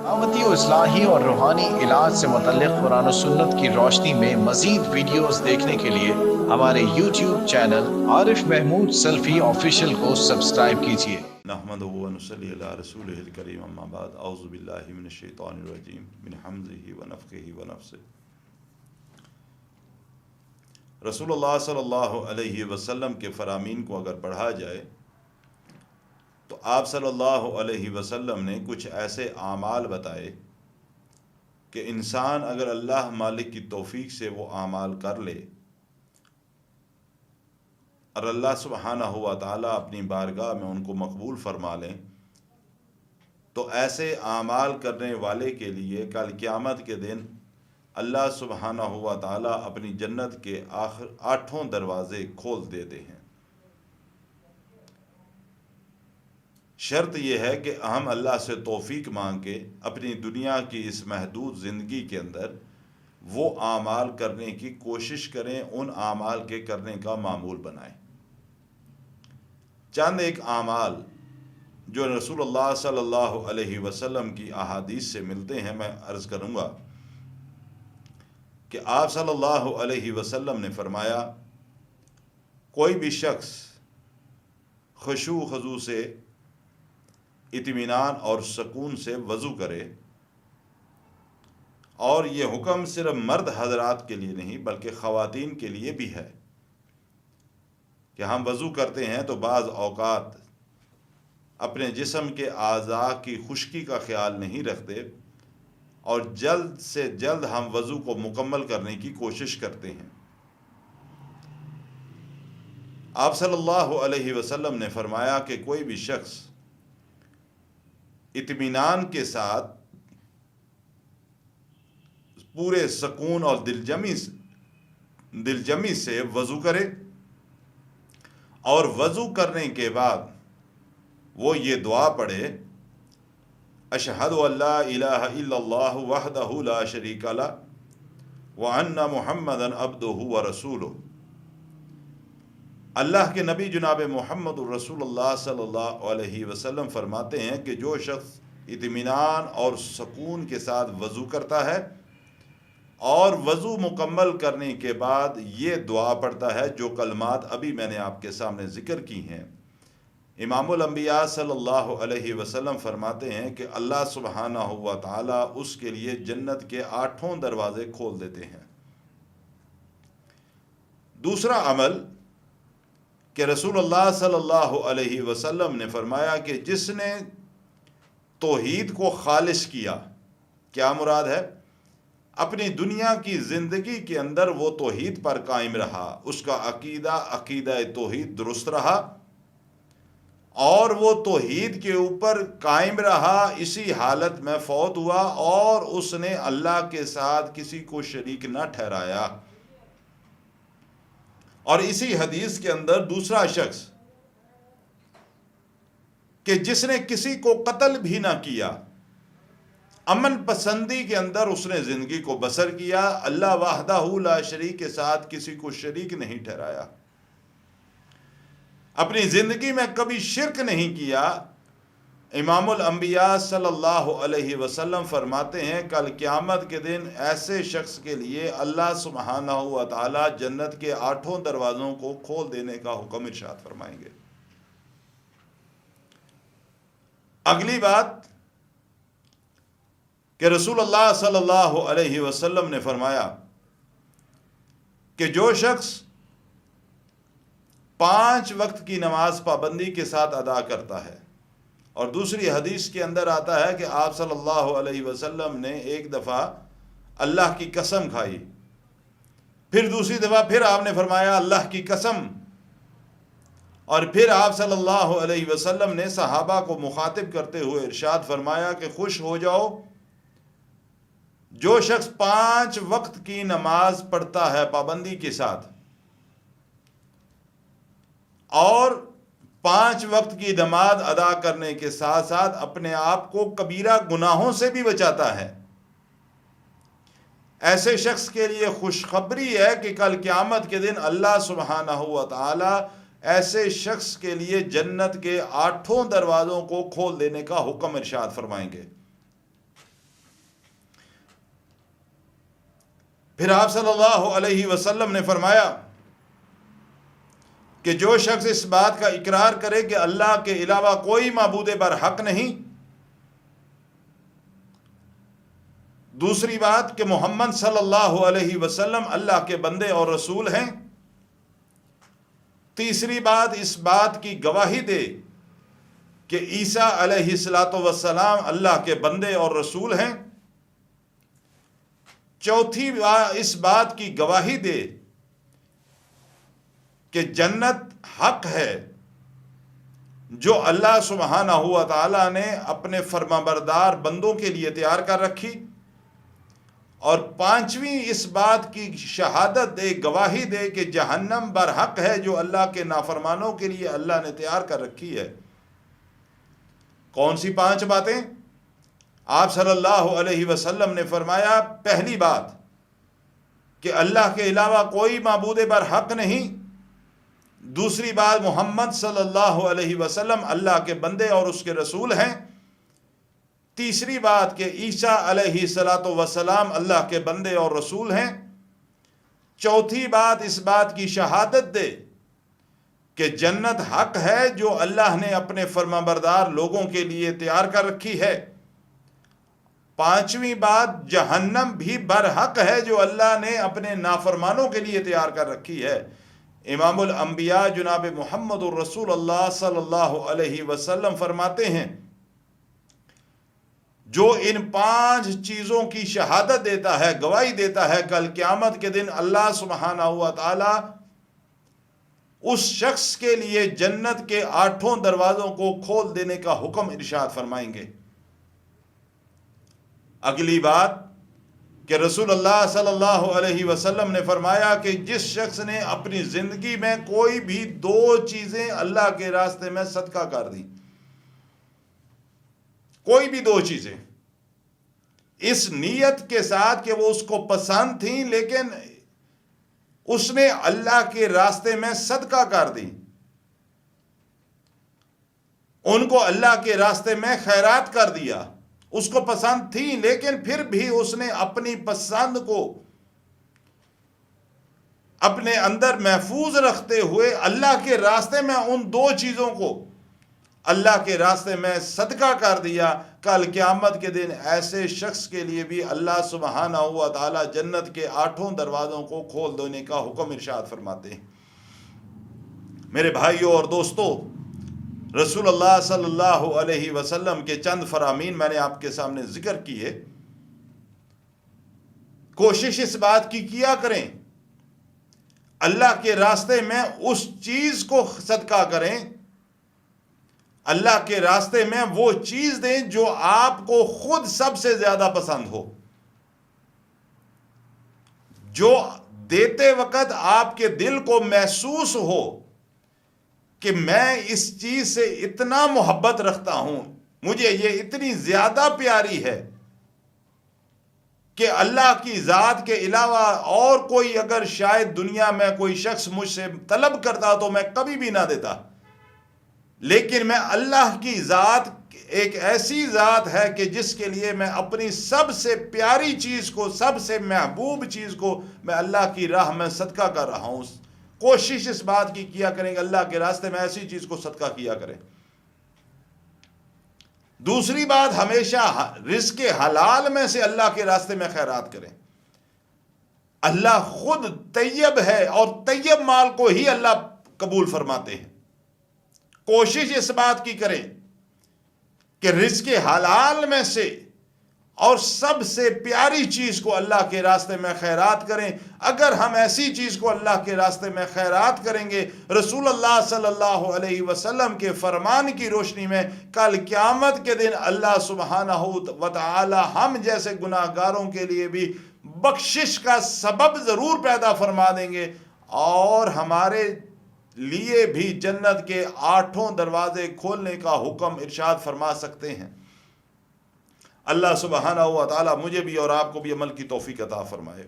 دعوتی و اصلاحی اور روحانی علاج سے متعلق قرآن و سنت کی روشنی میں مزید ویڈیوز دیکھنے کے لیے ہمارے یوٹیوب چینل عارف محمود سلفی آفیشیل کو سبسکرائب کیجیے۔ نحمدہ و نصلی علی رسولہ الکریم، اما بعد، اعوذ باللہ من الشیطان الرجیم من حمزہ و نفخہ و نفثہ۔ رسول اللہ صلی اللہ علیہ وسلم کے فرامین کو اگر پڑھا جائے تو آپ صلی اللہ علیہ وسلم نے کچھ ایسے اعمال بتائے کہ انسان اگر اللہ مالک کی توفیق سے وہ اعمال کر لے اور اللہ سبحانہ و تعالیٰ اپنی بارگاہ میں ان کو مقبول فرما لیں تو ایسے اعمال کرنے والے کے لیے کل قیامت کے دن اللہ سبحانہ و تعالیٰ اپنی جنت کے آخر 8 دروازے کھول دیتے ہیں۔ شرط یہ ہے کہ ہم اللہ سے توفیق مانگ کے اپنی دنیا کی اس محدود زندگی کے اندر وہ اعمال کرنے کی کوشش کریں، ان اعمال کے کرنے کا معمول بنائیں۔ چند ایک اعمال جو رسول اللہ صلی اللہ علیہ وسلم کی احادیث سے ملتے ہیں میں عرض کروں گا کہ آپ صلی اللہ علیہ وسلم نے فرمایا، کوئی بھی شخص خشوع و خضوع سے، اطمینان اور سکون سے وضو کرے، اور یہ حکم صرف مرد حضرات کے لیے نہیں بلکہ خواتین کے لیے بھی ہے کہ ہم وضو کرتے ہیں تو بعض اوقات اپنے جسم کے اعضاء کی خشکی کا خیال نہیں رکھتے اور جلد سے جلد ہم وضو کو مکمل کرنے کی کوشش کرتے ہیں۔ آپ صلی اللہ علیہ وسلم نے فرمایا کہ کوئی بھی شخص اطمینان کے ساتھ پورے سکون اور دلجمی سے وضو کرے اور وضو کرنے کے بعد وہ یہ دعا پڑھے، اشہد ان لا الہ الا اللہ وحدہ لا شریک لہ وان محمدا عبدہ ورسولہ۔ اللہ کے نبی جناب محمد الرسول اللہ صلی اللہ علیہ وسلم فرماتے ہیں کہ جو شخص اطمینان اور سکون کے ساتھ وضو کرتا ہے اور وضو مکمل کرنے کے بعد یہ دعا پڑھتا ہے جو کلمات ابھی میں نے آپ کے سامنے ذکر کی ہیں، امام الانبیاء صلی اللہ علیہ وسلم فرماتے ہیں کہ اللہ سبحانہ و تعالیٰ اس کے لیے جنت کے 8 دروازے کھول دیتے ہیں۔ دوسرا عمل کہ رسول اللہ صلی اللہ علیہ وسلم نے فرمایا کہ جس نے توحید کو خالص کیا، کیا مراد ہے؟ اپنی دنیا کی زندگی کے اندر وہ توحید پر قائم رہا، اس کا عقیدہ توحید درست رہا اور وہ توحید کے اوپر قائم رہا، اسی حالت میں فوت ہوا اور اس نے اللہ کے ساتھ کسی کو شریک نہ ٹھہرایا۔ اور اسی حدیث کے اندر دوسرا شخص کہ جس نے کسی کو قتل بھی نہ کیا، امن پسندی کے اندر اس نے زندگی کو بسر کیا، اللہ وحدہ لا شریک کے ساتھ کسی کو شریک نہیں ٹھہرایا، اپنی زندگی میں کبھی شرک نہیں کیا۔ امام الانبیاء صلی اللہ علیہ وسلم فرماتے ہیں کل قیامت کے دن ایسے شخص کے لیے اللہ سبحانہ و تعالی جنت کے 8 دروازوں کو کھول دینے کا حکم ارشاد فرمائیں گے۔ اگلی بات کہ رسول اللہ صلی اللہ علیہ وسلم نے فرمایا کہ جو شخص 5 وقت کی نماز پابندی کے ساتھ ادا کرتا ہے، اور دوسری حدیث کے اندر آتا ہے کہ آپ صلی اللہ علیہ وسلم نے ایک دفعہ اللہ کی قسم کھائی، پھر دوسری دفعہ پھر آپ نے فرمایا اللہ کی قسم، اور پھر آپ صلی اللہ علیہ وسلم نے صحابہ کو مخاطب کرتے ہوئے ارشاد فرمایا کہ خوش ہو جاؤ جو شخص 5 وقت کی نماز پڑھتا ہے پابندی کے ساتھ اور 5 وقت کی نماز ادا کرنے کے ساتھ ساتھ اپنے آپ کو کبیرہ گناہوں سے بھی بچاتا ہے۔ ایسے شخص کے لیے خوشخبری ہے کہ کل قیامت کے دن اللہ سبحانہ و تعالی ایسے شخص کے لیے جنت کے 8 دروازوں کو کھول دینے کا حکم ارشاد فرمائیں گے۔ پھر آپ صلی اللہ علیہ وسلم نے فرمایا کہ جو شخص اس بات کا اقرار کرے کہ اللہ کے علاوہ کوئی معبود برحق نہیں، دوسری بات کہ محمد صلی اللہ علیہ وسلم اللہ کے بندے اور رسول ہیں، تیسری بات اس بات کی گواہی دے کہ عیسیٰ علیہ السلام اللہ کے بندے اور رسول ہیں، چوتھی بات اس بات کی گواہی دے کہ جنت حق ہے جو اللہ سبحانہ ہوا تعالیٰ نے اپنے فرمانبردار بندوں کے لیے تیار کر رکھی، اور پانچویں اس بات کی شہادت دے، گواہی دے کہ جہنم برحق ہے جو اللہ کے نافرمانوں کے لیے اللہ نے تیار کر رکھی ہے۔ کون سی 5 باتیں؟ آپ صلی اللہ علیہ وسلم نے فرمایا، پہلی بات کہ اللہ کے علاوہ کوئی معبود برحق نہیں، دوسری بات محمد صلی اللہ علیہ وسلم اللہ کے بندے اور اس کے رسول ہیں، تیسری بات کہ عیسیٰ علیہ السلام اللہ کے بندے اور رسول ہیں، چوتھی بات اس بات کی شہادت دے کہ جنت حق ہے جو اللہ نے اپنے فرمانبردار لوگوں کے لیے تیار کر رکھی ہے، پانچویں بات جہنم بھی برحق ہے جو اللہ نے اپنے نافرمانوں کے لیے تیار کر رکھی ہے۔ امام الانبیاء جناب محمد الرسول اللہ صلی اللہ علیہ وسلم فرماتے ہیں، جو ان 5 چیزوں کی شہادت دیتا ہے، گواہی دیتا ہے، کل قیامت کے دن اللہ سبحانہ ہوا تعالی اس شخص کے لیے جنت کے 8 دروازوں کو کھول دینے کا حکم ارشاد فرمائیں گے۔ اگلی بات کہ رسول اللہ صلی اللہ علیہ وسلم نے فرمایا کہ جس شخص نے اپنی زندگی میں کوئی بھی 2 چیزیں اللہ کے راستے میں صدقہ کر دی، کوئی بھی 2 چیزیں اس نیت کے ساتھ کہ وہ اس کو پسند تھیں لیکن اس نے اللہ کے راستے میں صدقہ کر دی، ان کو اللہ کے راستے میں خیرات کر دیا، اس کو پسند تھی لیکن پھر بھی اس نے اپنی پسند کو اپنے اندر محفوظ رکھتے ہوئے اللہ کے راستے میں ان 2 چیزوں کو اللہ کے راستے میں صدقہ کر دیا، کل قیامت کے دن ایسے شخص کے لیے بھی اللہ سبحانہ ہوا تعالی جنت کے 8 دروازوں کو کھول دینے کا حکم ارشاد فرماتے ہیں۔ میرے بھائیوں اور دوستو، رسول اللہ صلی اللہ علیہ وسلم کے چند فرامین میں نے آپ کے سامنے ذکر کیے۔ کوشش اس بات کی کیا کریں اللہ کے راستے میں اس چیز کو صدقہ کریں، اللہ کے راستے میں وہ چیز دیں جو آپ کو خود سب سے زیادہ پسند ہو، جو دیتے وقت آپ کے دل کو محسوس ہو کہ میں اس چیز سے اتنا محبت رکھتا ہوں، مجھے یہ اتنی زیادہ پیاری ہے کہ اللہ کی ذات کے علاوہ اور کوئی اگر شاید دنیا میں کوئی شخص مجھ سے طلب کرتا تو میں کبھی بھی نہ دیتا، لیکن میں اللہ کی ذات ایک ایسی ذات ہے کہ جس کے لیے میں اپنی سب سے پیاری چیز کو، سب سے محبوب چیز کو میں اللہ کی راہ میں صدقہ کر رہا ہوں۔ کوشش اس بات کی کیا کریں کہ اللہ کے راستے میں ایسی چیز کو صدقہ کیا کریں۔ دوسری بات، ہمیشہ رزق حلال میں سے اللہ کے راستے میں خیرات کریں۔ اللہ خود طیب ہے اور طیب مال کو ہی اللہ قبول فرماتے ہیں۔ کوشش اس بات کی کریں کہ رزق حلال میں سے اور سب سے پیاری چیز کو اللہ کے راستے میں خیرات کریں۔ اگر ہم ایسی چیز کو اللہ کے راستے میں خیرات کریں گے، رسول اللہ صلی اللہ علیہ وسلم کے فرمان کی روشنی میں کل قیامت کے دن اللہ سبحانہ و تعالی ہم جیسے گناہ گاروں کے لیے بھی بخشش کا سبب ضرور پیدا فرما دیں گے، اور ہمارے لیے بھی جنت کے 8 دروازے کھولنے کا حکم ارشاد فرما سکتے ہیں۔ اللہ سبحانہ و تعالی مجھے بھی اور آپ کو بھی عمل کی توفیق عطا فرمائے۔